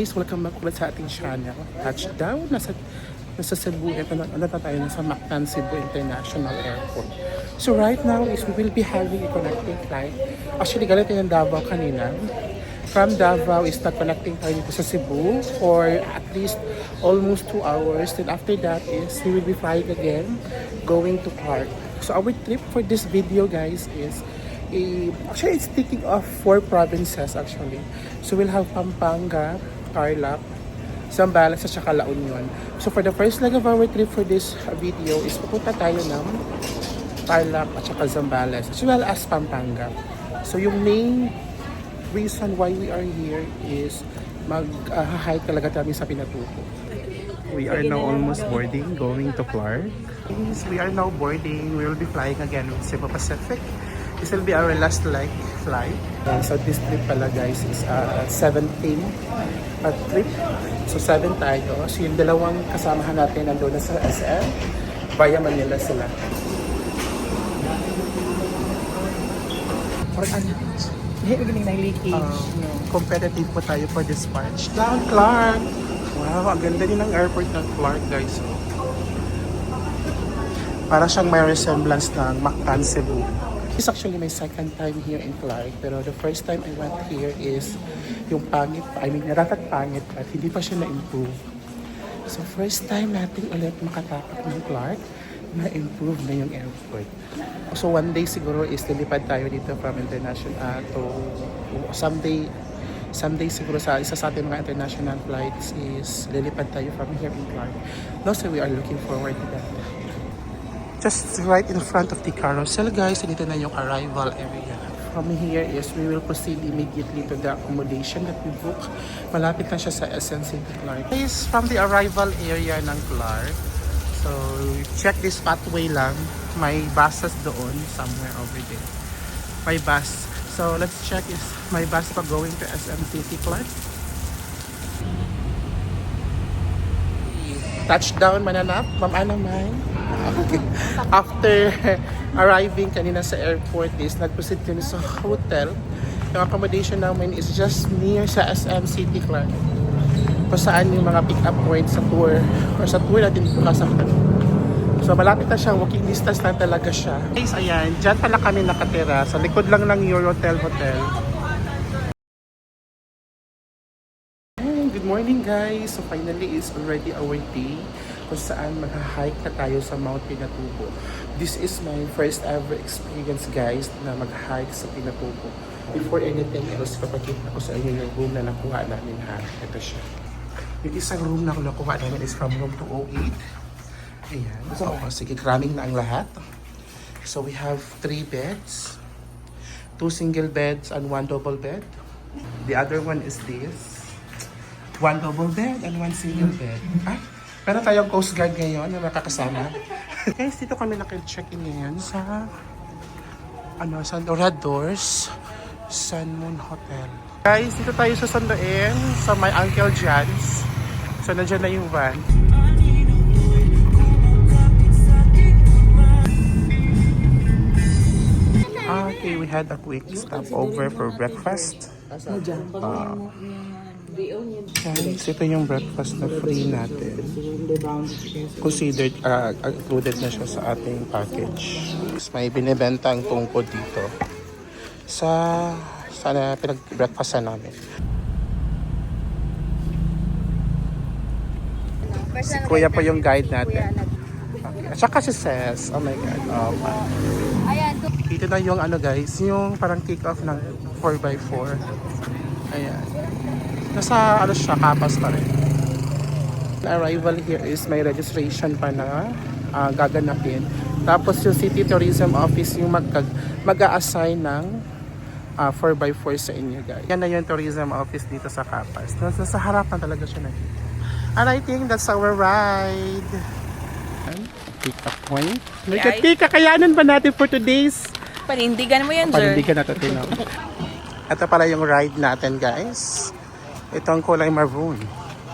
guys, welcome back ulit sa ating channel. Touchdown, nasa Cebu, ano tayo, nasa Mactan, Cebu International Airport. So right now is we will be having a connecting flight. Actually, galing tayo ng Davao kanina. From Davao is connecting tayo dito sa Cebu for at least almost 2 hours. Then after that is we will be flying again, going to Clark. So our trip for this video, guys, is actually it's taking off 4 provinces actually. So we'll have Pampanga, Tarlac, Zambales at saka La Union. So for the first leg of our trip for this video is pupunta tayo ng Tarlac at saka Zambales as well as Pampanga. So yung main reason why we are here is mag-hike talaga kami sa Pinatubo. We are now almost boarding, going to Clark. We are now boarding. We will be flying again with Cebu Pacific. This will be our last leg flight. So this trip pala guys is 17 trip. So 7 tayo. So yung dalawang kasamahan natin nandun na sa SM. Via Manila sila. Competitive po tayo for this march. Down Clark! Wow, ang ganda din ng airport ng Clark guys. Para siyang may resemblance ng Mactan, Cebu. This is actually my second time here in Clark, pero the first time I went here is yung pangit, naratat pangit at hindi pa siya na-improve. So first time natin ulit makatapak ng Clark, na-improve na yung airport. So one day siguro is lilipad tayo dito from international to someday siguro sa isa sa ating mga international flights is lilipad tayo from here in Clark. No, so we are looking forward to that. Just right in front of the carousel guys, dito na yung arrival area. From here is we will proceed immediately to the accommodation that we book. Malapit na siya sa SM City Clark. This is from the arrival area ng Clark. So check this pathway lang. May buses doon somewhere over there. May bus. So let's check is my bus pa going to SM City Clark. Touchdown Mananap, Ma'am Ana May. Okay. After arriving kanina sa airport is nag-proceed kami sa hotel. Yung accommodation namin is just near sa SM City Clark. Kung saan yung mga pick-up points sa tour or sa tour natin dito kasaktan. So malapit na siya, walking distance na talaga siya. Guys, ayan, dyan pala kami nakatira sa likod lang ng Eurotel Hotel. Good morning guys! So finally is already our day kung saan mag-hike na tayo sa Mount Pinatubo. This is my first ever experience guys na mag-hike sa Pinatubo. Before anything else, papakita ko sa inyo yung room na nakuha namin ha. Ito siya. Yung isang room na nakuha namin is from room 208. Ayan. So, sige, cramming na ang lahat. So we have 3 beds. 2 single beds and 1 double bed. The other one is this. 1 double bed and 1 single bed. Pero tayong Coast Guard ngayon na nakakasama. Guys, dito kami nakil-check-in ngayon sa San Doradors Sun Moon Hotel. Guys, dito tayo sa Sandoen sa my Uncle John's. So nandiyan na yung van. Okay, we had a quick stopover for breakfast. Guys, ito yung breakfast na free natin. Considered, included na siya sa ating package. May binibentang tungkod dito sa pinag-breakfastan namin. Si Kuya po yung guide natin. Okay. At saka si Ses. Oh my God. Oh, ito na yung guys, yung parang kick-off ng 4x4. Ayan. Nasa siya, Kapas pa rin. Arrival here is may registration pa na gaganapin. Tapos yung City Tourism Office yung mag-a-assign ng 4x4 sa inyo guys. Yan na yung Tourism Office dito sa Kapas. Nasa harapan talaga siya na dito. And I think that's our ride. Pick-up point. Kakayanan ba natin for today's? Panindigan mo yan, sir. Panindigan natin. Ito pala yung ride natin guys. Ito ang kulay maroon.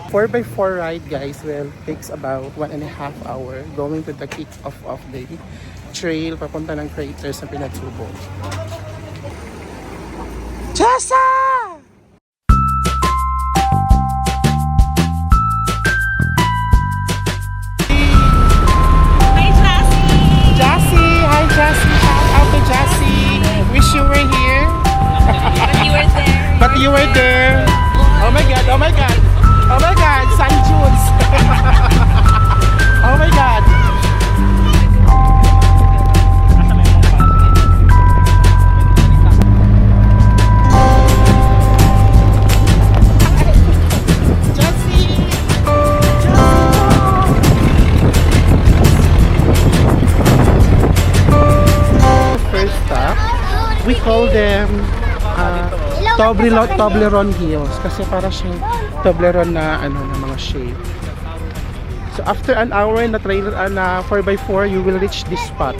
4x4 ride guys takes about 1.5 hour going to the kick-off of the trail papunta ng craters na Pinatubo. Chessa! call them Toblerone Hills kasi para siyang Toblerone na ano na mga shape. So after an hour na trail na 4x4, you will reach this spot.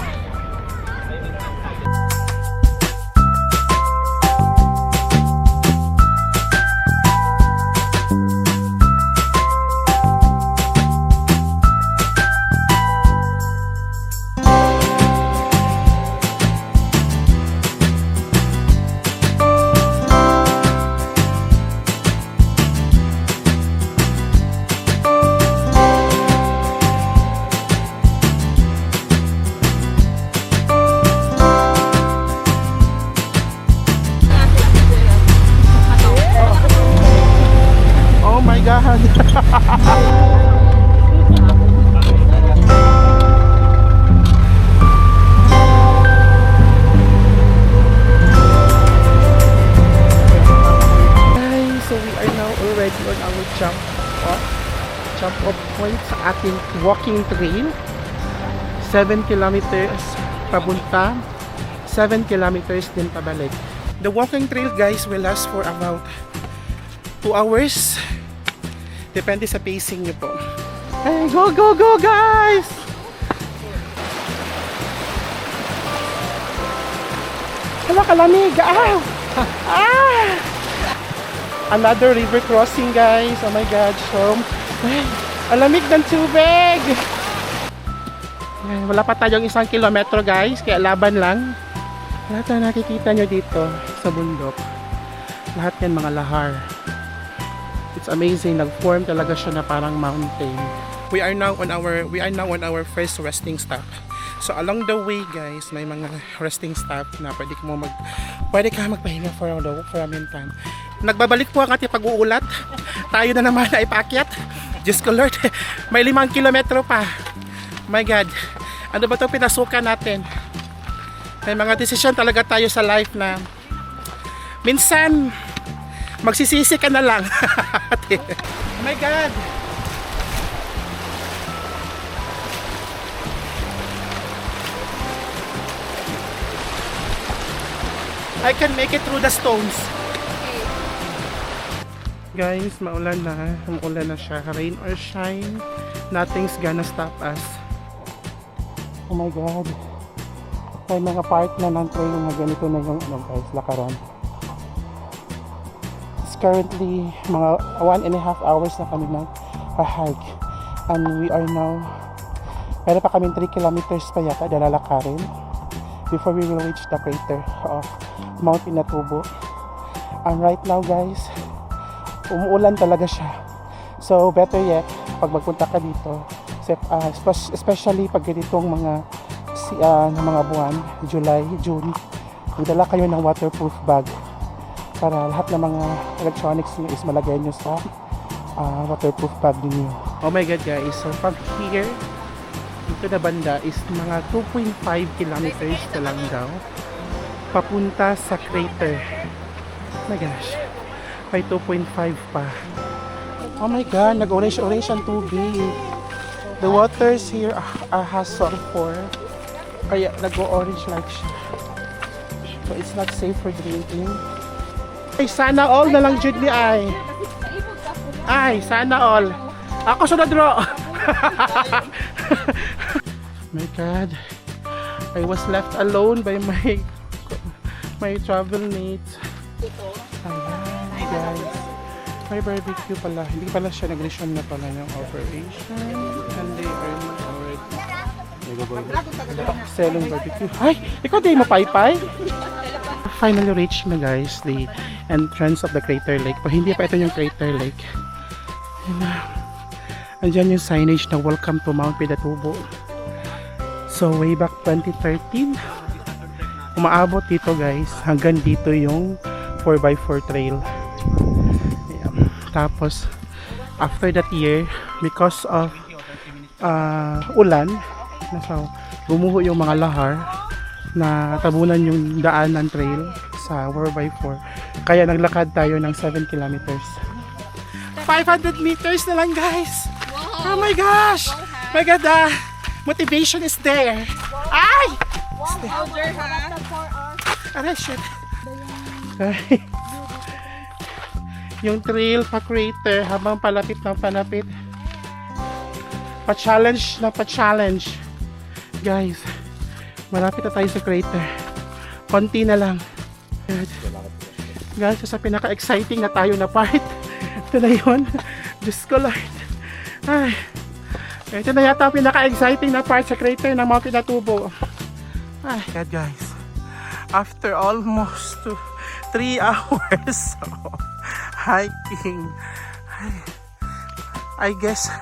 Oh my God! Guys, so we are now already on our jump off point sa ating walking trail. 7 kilometers pabunta, 7 kilometers din pabalik. The walking trail, guys, will last for about 2 hours. Depende sa pacing nyo po. Hey, go, go, go, guys! Hala, kalamig! Ah! Ah! Another river crossing, guys. Oh my God. So, ay, alamig ng tubig! Ay, wala pa tayong 1 kilometro, guys. Kaya laban lang. Lahat na nakikita nyo dito sa bundok. Lahat yan mga lahar. It's amazing, nag-form talaga siya na parang mountain. We are now on our first resting stop. So along the way, guys, may mga resting stop na pwede ka magpahinga for a meantime. Nagbabalik po ang ating pag-uulat. Tayo na naman ay paakyat. Diyos ko Lord, may 5 kilometro pa. My God, ano ba 'tong pinasukan natin? May mga desisyon talaga tayo sa life na minsan magsisisi ka na lang. Oh my God! I can make it through the stones. Guys, maulan na siya. Rain or shine, nothing's gonna stop us. Oh my God! May mga part na ng trail na ganito na yung guys, lakaran. Currently mga 1.5 hours na kami na pa-hike, and we are now, meron pa kami 3 kilometers pa yata na lalakarin before we will reach the crater of Mount Pinatubo. And right now, guys, umuulan talaga siya, so better yet pag magpunta ka dito, especially pag ganitong mga buwan, July, June, magdala kayo ng waterproof bag para lahat ng mga electronics nyo is malagay nyo sa waterproof bag niyo. Oh my God, guys, so from here dito na banda is mga 2.5 kilometers na lang daw papunta sa crater. Oh my gosh, may 2.5 pa. Oh my God, nag-orange ang tubig. The waters here has sulfur, kaya nag-orange like siya, so it's not safe for drinking. Ay, sana all na lang jud ni ay sana all. Ako sunod ro. My God, I was left alone by my travel mates. Ayan, guys, may barbecue pala. Hindi pala siya nag-resume na pala ng operation, and they are already selling barbecue. Ay, ikaw di mo paypay? Finally reached na, guys, the entrance of the crater lake. Pero hindi pa ito yung crater lake. Andyan yung signage na welcome to Mount Pinatubo. So way back 2013, umaabot dito, guys, hanggang dito yung 4x4 trail. Ayan. Tapos after that year, because of ulan, gumuho yung mga lahar, na tabunan yung daan ng trail sa 4x4. Kaya naglakad tayo ng 7 kilometers. 500 meters na lang, guys! Wow. Oh my gosh! My God, motivation is there! Ay! Wow, powder ha? Aray, shit! Yung trail pa crater habang palapit ng palapit. Pa-challenge na pa-challenge. Guys, malapit na tayo sa crater. Konti na lang. Guys, sa pinaka-exciting na tayo na part. Ito na yun. Diyos ko Lord. Ay. Ito na yata pinaka-exciting na part sa crater ng Mount Pinatubo. Ay, God guys. After almost 3 hours of hiking, I guess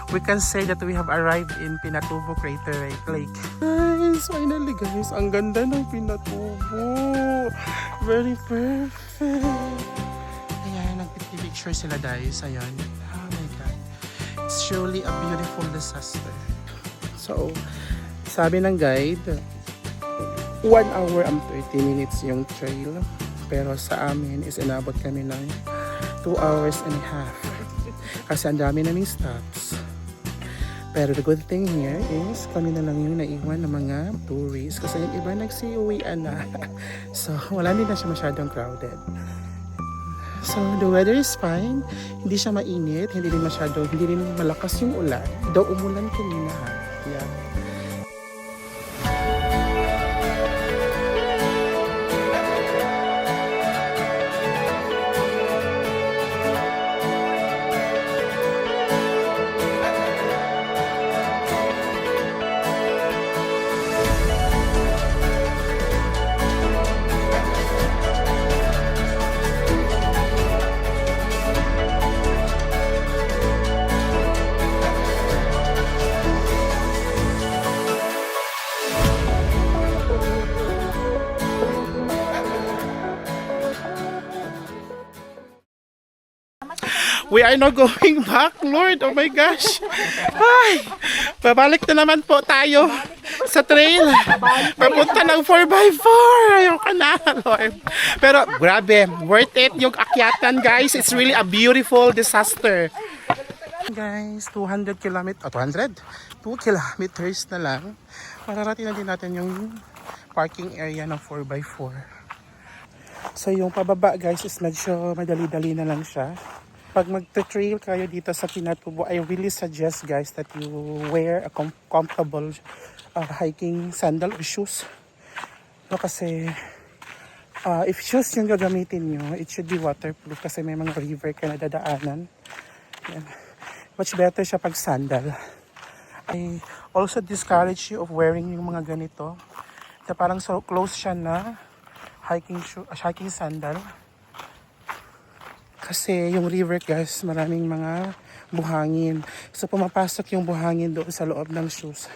we can say that we have arrived in Pinatubo Crater Lake. Guys, finally guys, ang ganda ng Pinatubo. Very perfect. Ayan, nagpipicture sila guys. Ayan. Oh my God. It's surely a beautiful disaster. So, sabi ng guide, 1 hour and 30 minutes yung trail. Pero sa amin is inabot kami ng 2 hours and a half. Kasi ang dami naming stops. Pero the good thing here is kami na lang yung naiwan ng mga tourists. Kasi yung iba nagsiuwian na. So wala din na siya masyadong crowded. So the weather is fine. Hindi siya mainit. Hindi din malakas yung ulan. Though umulan kanina. Yeah. We are now going back, Lord. Oh my gosh. Ay, babalik na naman po tayo sa trail. Papunta ng 4x4. Ayoko na, Lord. Pero grabe, worth it yung akyatan, guys. It's really a beautiful disaster. Guys, 200 kilometers, 2 kilometers na lang. Mararating na din natin yung parking area ng 4x4. So yung pababa, guys, is medyo madali-dali na lang siya. Pag mag-trail kayo dito sa Pinatubo, I really suggest guys that you wear a comfortable hiking sandal or shoes. No, kasi if shoes yung gagamitin nyo, it should be waterproof kasi may mga river ka na dadaanan. Yan. Much better siya pag sandal. I also discourage you of wearing yung mga ganito. Na parang so close siya na hiking sandal. Kasi yung river guys, maraming mga buhangin. So pumapasok yung buhangin doon sa loob ng shoes.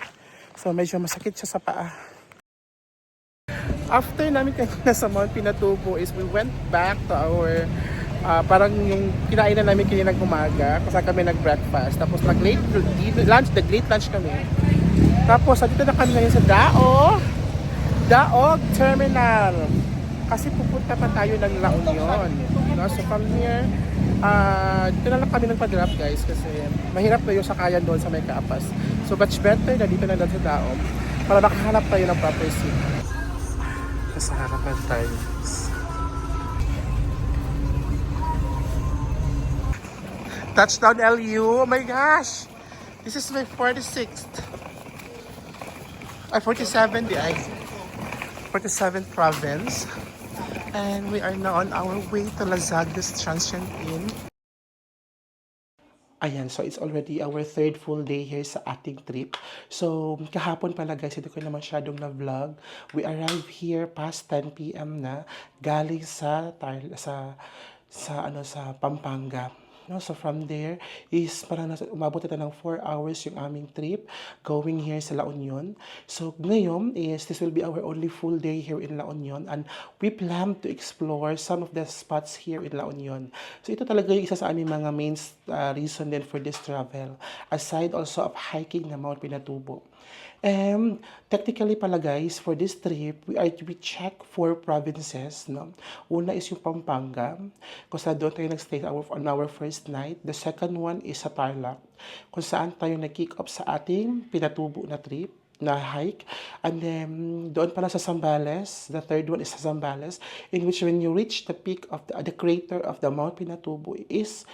So medyo masakit siya sa paa. After namin kanina sa Mount Pinatubo is we went back to our parang yung kinain na namin kaninang umaga. Kasi kami nag-breakfast. Tapos nag-late lunch kami. Tapos dito na kami ngayon sa Daog Terminal. Kasi pupunta pa tayo ng La Union. No? So from here, dito na lang kami nagpa-drop guys kasi mahirap na yung sakayan doon sa may Kapas. So much better na dito na lang sa Daog para makahanap tayo ng proper seat. Nasa harapan tayo. Touchdown LU! Oh my gosh! This is my 46th. 47 di ay. 47th province. And we are now on our way to Lazagos Transient Inn. Ayan, so it's already our 3rd full day here sa ating trip. So, kahapon pala guys, hindi ko na masyadong na-vlog. We arrived here past 10 p.m. na, galing sa Pampanga. No, so from there is parang umabot ito ng 4 hours yung aming trip going here sa La Union. So ngayon is this will be our only full day here in La Union and we plan to explore some of the spots here in La Union. So ito talaga yung isa sa aming mga main reason din for this travel aside also of hiking na Mount Pinatubo. Technically pala guys, for this trip, we check 4 provinces. No? Una is yung Pampanga, kung saan doon tayo nag-stay on our first night. The second one is sa Tarlac, kung saan tayo nag-kick off sa ating Pinatubo na trip. na hike. And then, doon pala sa Zambales, the third one is sa Zambales, in which when you reach the peak of the crater of the Mount Pinatubo is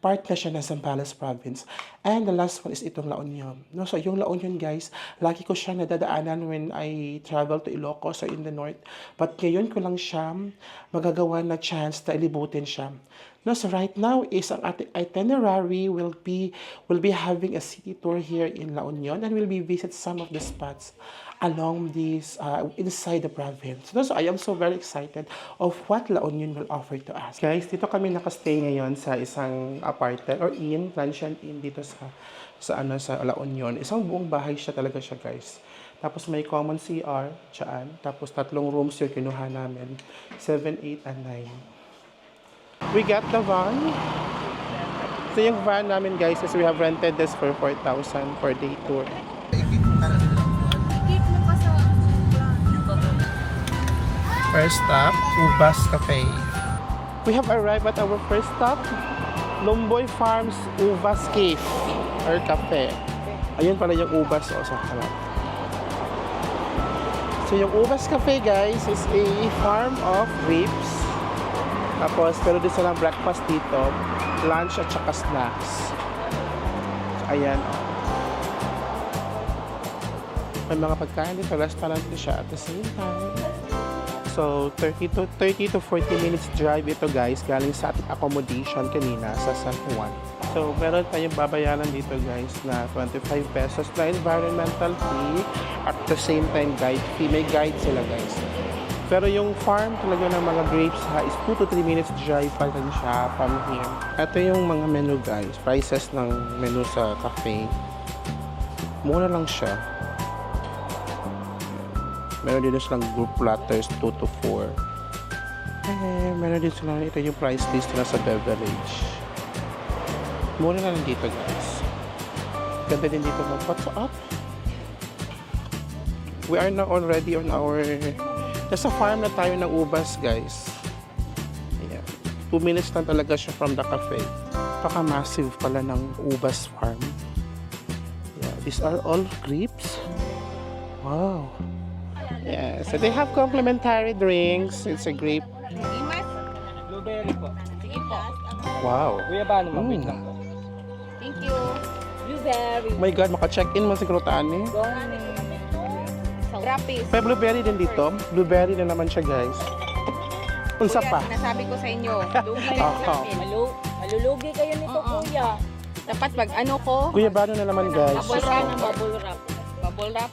part na siya ng Zambales province. And the last one is itong La Union. No? So, yung La Union, guys, lagi ko siya nadadaanan when I travel to Ilocos or in the north. But ngayon ko lang siya magagawa na chance na ilibutin siya. No, so right now is ang ating itinerary will be having a city tour here in La Union, and we'll be visit some of the spots along this inside the province. No, so I am so very excited of what La Union will offer to us. Guys, dito kami nakastay ngayon sa isang apartment or inn, transient inn dito sa La Union. Isang buong bahay siya talaga siya, guys. Tapos may common CR, dyan. Tapos 3 rooms yung kinuha namin. 7, 8, and 9. We got the van. So yung van namin, guys, is we have rented this for 4,000 for day tour. First stop, Ubas Cafe. We have arrived at our first stop, Lumboy Farms Ubas Cave or Cafe. Ayun pala yung Ubas. Sa harap. So yung Ubas Cafe, guys, is a farm of grapes. Tapos, pero din silang breakfast dito, lunch at saka snacks. So, ayan. May mga pagkain dito, restaurant din siya at the same time. So, 30 to 40 minutes drive ito, guys, galing sa ating accommodation kanina sa San Juan. So, meron tayong babayaran dito, guys, na 25 pesos na environmental fee at the same time guide fee. May guide sila, guys. Pero yung farm talaga ng mga grapes is 2 to 3 minutes drive pa lang siya from here. Ito yung mga menu, guys. Prices ng menu sa cafe. Mura lang siya. Meron din silang group platters 2 to 4. Meron din silang ito yung price list na sa beverage. Mura na lang dito, guys. Ganda din dito ng what's up. We are now already on our nasa farm na tayo ng ubas, guys. Ayan. 2 minutes lang talaga siya from the cafe. Paka-massive pala ng ubas farm. Yeah, these are all grapes. Wow. Yeah, so they have complimentary drinks. It's a grape. Blueberry po. Sige po. Wow. Kuya ba naman? Wait lang po. Thank you. Blueberry. Oh my God, maka-check-in mo siguro taan eh. Grapis. May blueberry din dito. Blueberry na naman siya, guys. Unsa pa? Sinasabi ko sa inyo, lugi na Aha. namin. Malulugi kayo nito, kuya. Dapat pag ano ko, Kuya, bano na naman, guys? bubble wrap. Bubble wrap. Bubble wrap.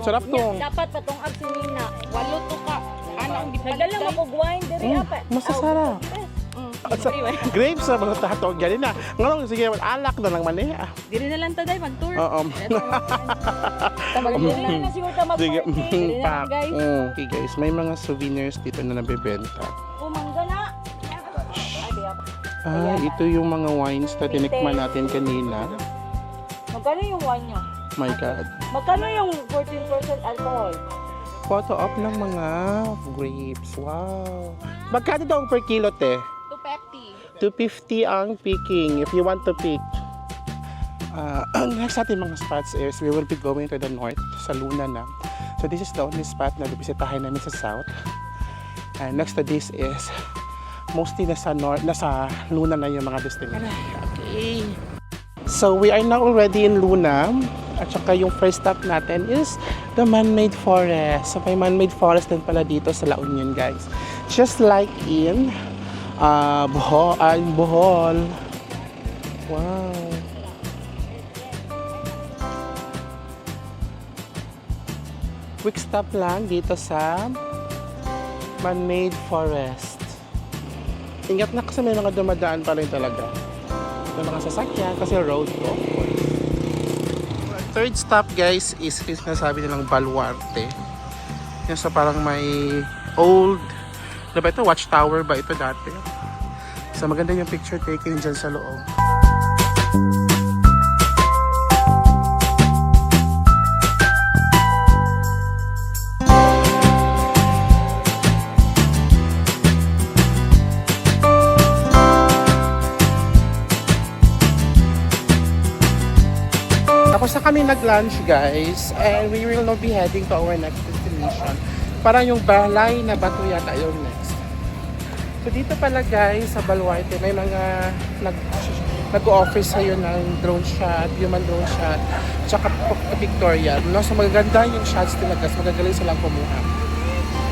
Sarap to. Dapat patong absinina. Walo to ka. Ano ang Nagdala gipalit mo ko guwain diri apa. Masasarap. Grapes sa mga tato. Ganun na. Ngayon, sige, alak na lang man eh. Diri na lang to day mag-tour. Oo. Dili na siguro ta Sige. mag-party. Dili na Pak. lang, guys. Okay, guys. May mga souvenirs dito na nabibenta. Umangga na. Ay, biyak. Ito yung mga wines na tinikman natin kanina. Magkano yung wine nyo? My God. Magkano yung 14% alcohol? Photo op ng mga grapes. Wow. Magkano daw per kilo, te? 250 ang picking if you want to pick. Next ating mga spots is we will be going to the north, sa Luna na. So this is the only spot na bibisitahin namin sa south. And next to this is mostly nasa north, nasa Luna na yung mga destination. Okay. So we are now already in Luna. At saka yung first stop natin is the man-made forest. So may man-made forest din pala dito sa La Union, guys. Just like in Bohol. Wow. Quick stop lang dito sa man-made forest. Ingat na kasi may mga dumadaan pa rin talaga. Ito mga sasakyan kasi road to. Third stop, guys, is sinasabi nilang Baluarte. Yung sa parang may old, ano ba ito? Watchtower ba ito dati? So maganda yung picture taking dyan sa loob. Tapos kami nag-lunch guys and we will now be heading to our next destination. Parang yung Balay na Bato yata yung next. So dito pala guys sa Baluarte may mga nag-o-offer sa'yo ng drone shot, human drone shot, tsaka pictorial. No? So magaganda yung shots talaga. So magagaling silang kumuha.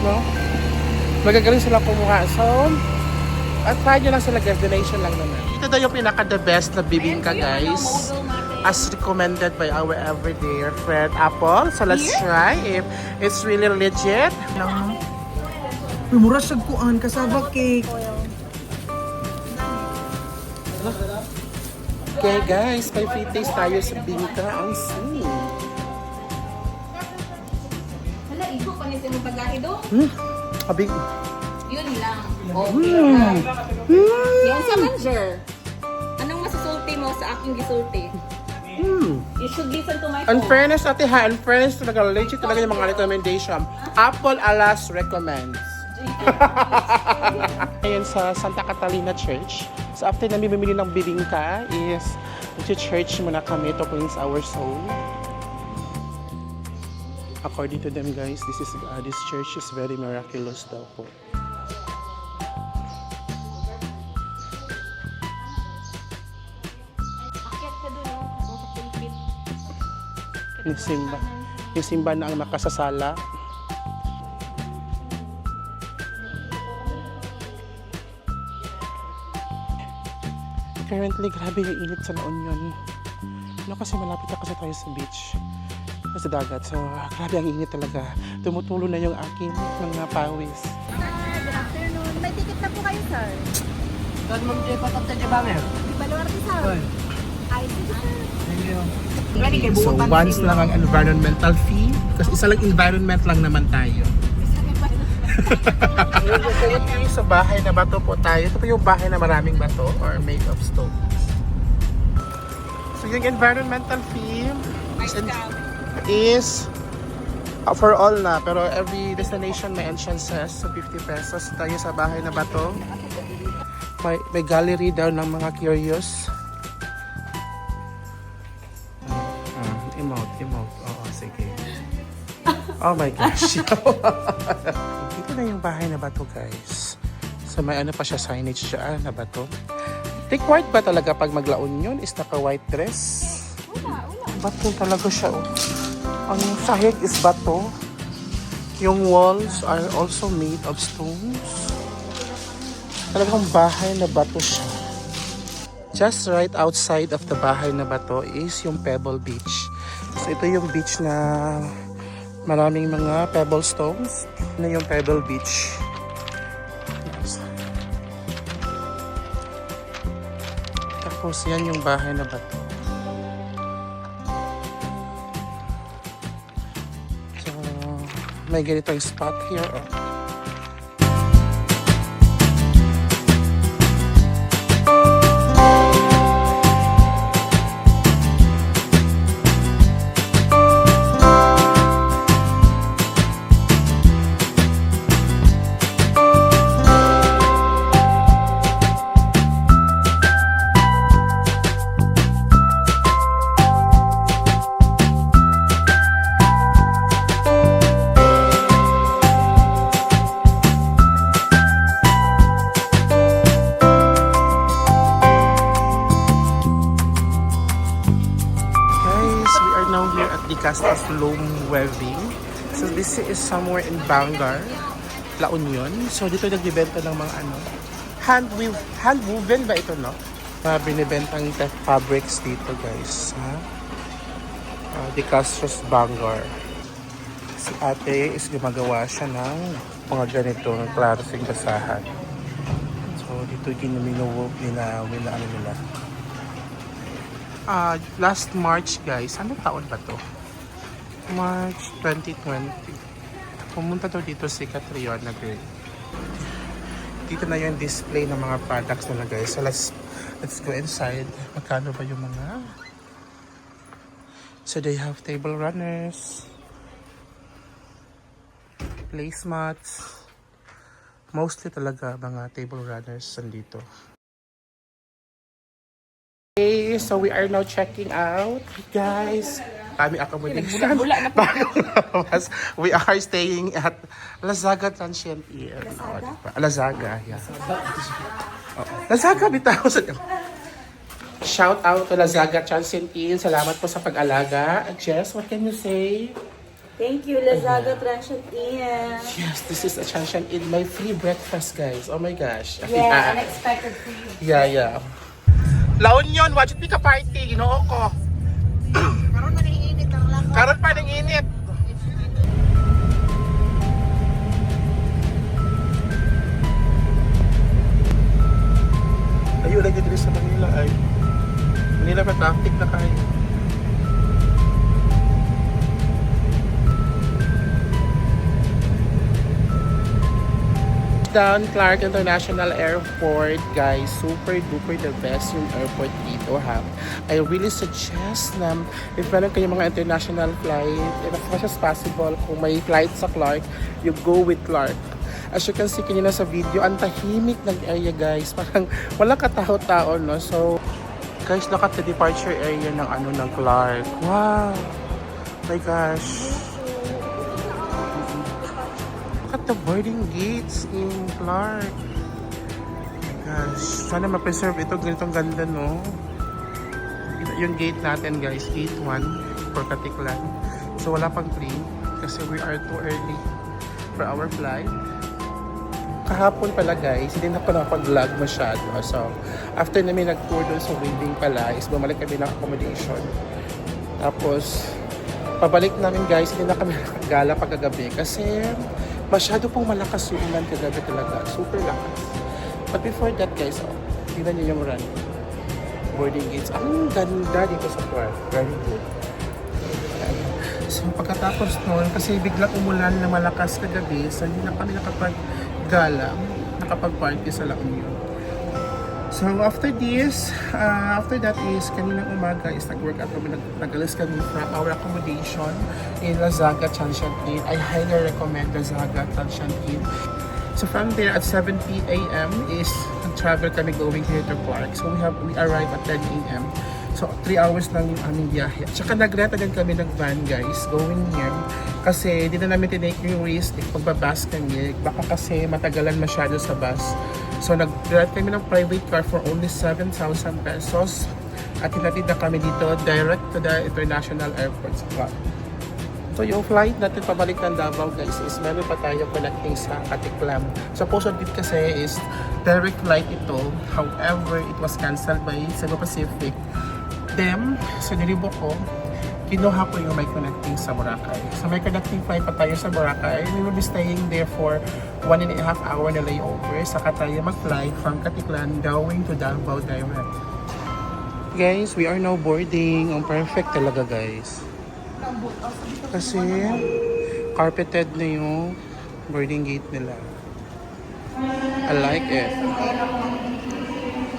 No? Magagaling silang kumuha. So, at try nyo lang sila guys, donation lang naman. Ito daw yung pinaka-the best na bibingka guys. As recommended by our everyday friend Apple. So let's try if it's really legit. Uy, mura siya kuan, kasaba cake. Okay guys, may free taste tayo sa bingka. Ang sweet. Hala, ibo pa niya sa pagkain do? Abing. Yun lang. Okay. Yan sa manager. Anong masusulti mo sa aking gisulti? You should listen to my In phone. fairness ate ha, in fairness talaga, legit talaga yung mga recommendation. Apple Alas recommends. Ngayon sa Santa Catalina Church. So after namin bumili ng bibingka is mag-church muna kami to cleanse our soul. According to them guys, this church is very miraculous daw po. Akyat ka doon, no? Sa pulpit. Yung simba na ang nakasasala. Currently, grabe yung init sa La Union. No, kasi malapit na kasi tayo sa beach. Sa dagat. So, grabe ang init talaga. Tumutulo na yung aking mga pawis. Good afternoon. May ticket na po kayo, sir. Saan mo dyan patapta dyan banger? Baluarte, sir. Ay, sige, sir. So, once lang ang environmental fee. Kasi isa lang environment lang naman tayo. Ngayon sa bahay na bato po tayo. Ito po yung bahay na maraming bato or made of stones. So, yung environmental fee is for all na. Pero every destination may entrances. So, 50 pesos tayo sa bahay na bato. May gallery daw ng mga curious. Emote. Oo, sige. Oh my gosh. Dito na yung bahay na bato, guys. So may ano pa siya, signage siya na bato. Required ba talaga pag maglaon yun is naka-white dress? Bato talaga siya. Oh. Ang sahig is bato. Yung walls are also made of stones. Talagang bahay na bato siya. Just right outside of the bahay na bato is yung Pebble Beach. So ito yung beach na maraming mga pebble stones. Ito yung Pebble Beach. Tapos yan yung bahay na bato. So may ganitong spot here. Oh. Castas Loam Weaving. So this is somewhere in Bangar, La Union. So dito nagbibenta ng mga ano, hand woven ba ito, no? Binibentang fabrics dito, guys. Ha? Di Castas Bangar. Si ate is gumagawa siya ng mga ganitong klaseng basahan. So dito ginaminuwog nila ano nila. Last March, guys. Anong taon ba to? March 2020. Pumunta daw dito si Catriona Girl. Dito na yung display ng mga products nila, guys. So let's go inside. Magkano ba yung mga? So they have table runners, placemats. Mostly talaga mga table runners nandito. Okay, so we are now checking out, guys. aming accommodation. Tapos, we are staying at Lazaga Transient Inn. Lazaga, yeah. Lazaga, bitaw. Shout out to Lazaga Transient Inn. Salamat po sa pag-alaga. Jess, what can you say? Thank you, Lazaga Transient Inn. Yes, this is a Transient Inn. My free breakfast, guys. Oh my gosh. Yeah, unexpected for you. Yeah. La Union, watch it ka party. Ginoo ko. Karoon na naiinit ang lang. Karon pa ng init. Ayun lagi dito sa Manila ay. Manila pa traffic na kayo. Down Clark International Airport, guys. Super duper the best yung airport dito, ha. I really suggest na if meron kayong mga international flight, as much as possible, kung may flight sa Clark, you go with Clark. As you can see kanina sa video, ang tahimik ng area, guys. Parang walang katao-tao, no? So, guys, look at the departure area ng Clark. Wow! My gosh. Look at the boarding gates in Clark. Oh my gosh. Sana ma-preserve ito. Ganitong ganda, no? Yung gate natin, guys. Gate 1 for Katiklan. So, wala pang 3 kasi we are too early for our flight. Kahapon pala, guys, hindi na pa nakapag-vlog masyado. So, after namin nag-tour doon sa waiting pala, is bumalik kami ng accommodation. Tapos, pabalik namin, guys, hindi na kami nakagala pagkagabi kasi masyado pong malakas yung ulan kagabi talaga. Super lakas. But before that, guys, tingnan niyo yung run. Boarding gates. Ang ganda dito sa Clark. Very good. So, pagkatapos noon, kasi biglang umulan na malakas kagabi, so hindi na kami nakapag-gala, nakapag-party sa La Union. So, after that is, kaninang umaga is nag-work out kami, nag-alis kami from our accommodation in Lazaga Transient Inn. I highly recommend Lazaga Transient Inn. So, from there at 7 p.m. is travel kami going here to Clark. So, we arrive at 10 a.m. So, 3 hours lang yung aming biyahe. At saka nag-rent din kami ng van, guys, going here. Kasi di na namin tinake yung risk if magbabas kami. Baka kasi matagalan masyado sa bus. So, nag-rent kami ng private car for only 7,000 pesos. At hinatid na kami dito direct to the international airport sa Clark. So, yung flight natin pabalik ng Davao, guys, is meron pa tayo connecting sa Katiklan. Supposedly kasi is direct flight ito. However, it was cancelled by Cebu Pacific. Then, sa nilibo ko, kinuha ko yung may connecting sa Boracay. So, may connecting flight pa tayo sa Boracay. We will be staying there for 1.5 hour na layover. Saka tayo mag-fly from Katiklan going to Davao direct. Guys, we are now boarding. Ang perfect talaga, guys. Kasi, carpeted na yung boarding gate nila. I like it.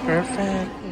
Perfect.